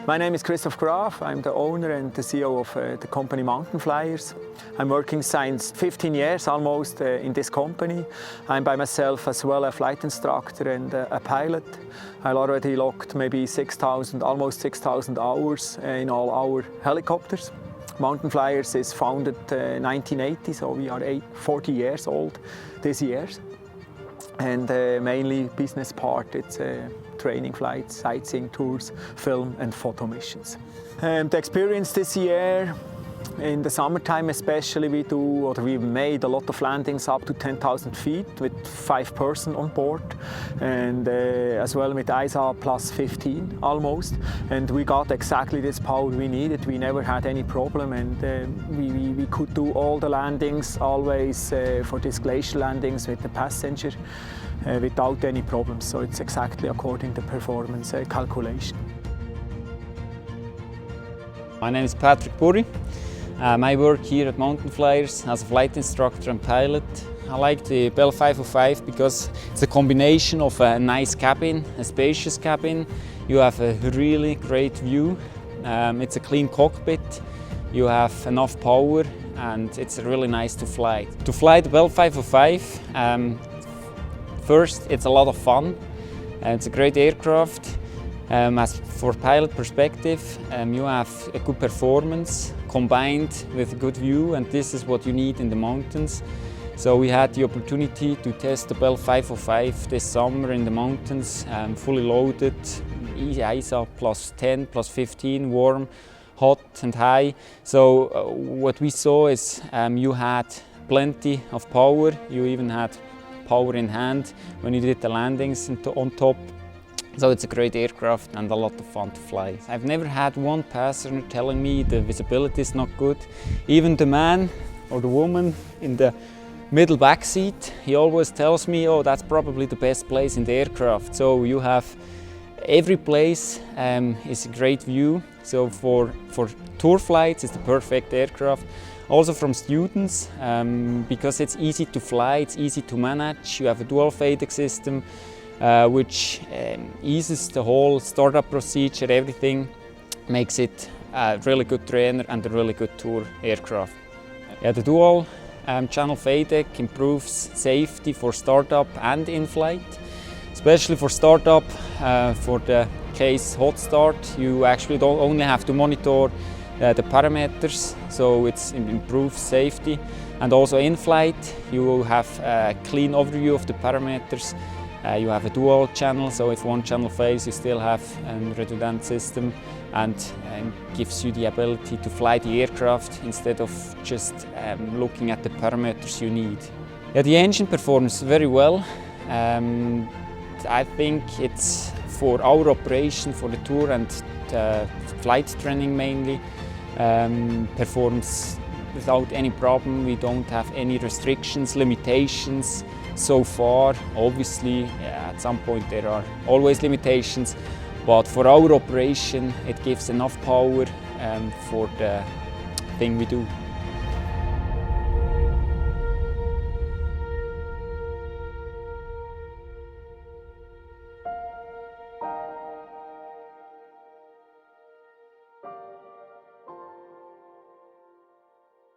My name is Christoph Graf. I'm the owner and the CEO of the company Mountainflyers. I'm working since 15 years almost in this company. I'm by myself as well a flight instructor and a pilot. I already logged maybe almost 6,000 hours in all our helicopters. Mountainflyers is founded 1980, so we are 40 years old this year. And mainly business part, it's training flights, sightseeing tours, film and photo missions. The experience this year, in the summertime especially, we made a lot of landings up to 10,000 feet with 5 persons on board, and as well with ISA plus 15 almost. And we got exactly this power we needed. We never had any problem, and we could do all the landings always for these glacial landings with the passenger without any problems. So it's exactly according to performance calculation. My name is Patrick Burri. I work here at Mountainflyers as a flight instructor and pilot. I like the Bell 505 because it's a combination of a nice cabin, a spacious cabin. You have a really great view. It's a clean cockpit. You have enough power and it's really nice to fly. To fly the Bell 505, first, it's a lot of fun. It's a great aircraft. As for pilot perspective, you have a good performance combined with a good view, and this is what you need in the mountains. So we had the opportunity to test the Bell 505 this summer in the mountains, fully loaded, ISA plus 10, plus 15, warm, hot and high. So what we saw is you had plenty of power. You even had power in hand when you did the landings on top. So it's a great aircraft and a lot of fun to fly. I've never had one passenger telling me the visibility is not good. Even the man or the woman in the middle back seat, he always tells me, oh, that's probably the best place in the aircraft. So you have every place is a great view. So for tour flights, it's the perfect aircraft. Also from students, because it's easy to fly, it's easy to manage. You have a dual Fadec system, which eases the whole startup procedure. Everything makes it a really good trainer and a really good tour aircraft. Yeah, the dual channel Fadec improves safety for startup and in-flight. Especially for startup, for the case hot start, you actually don't only have to monitor the parameters, so it improves safety. And also in flight, you have a clean overview of the parameters. You have a dual channel, so if one channel fails, you still have a redundant system, and gives you the ability to fly the aircraft instead of just looking at the parameters you need. Yeah, the engine performs very well. I think it's for our operation, for the tour and flight training mainly, performs without any problem. We don't have any restrictions, limitations so far. Obviously, at some point there are always limitations, but for our operation it gives enough power for the thing we do.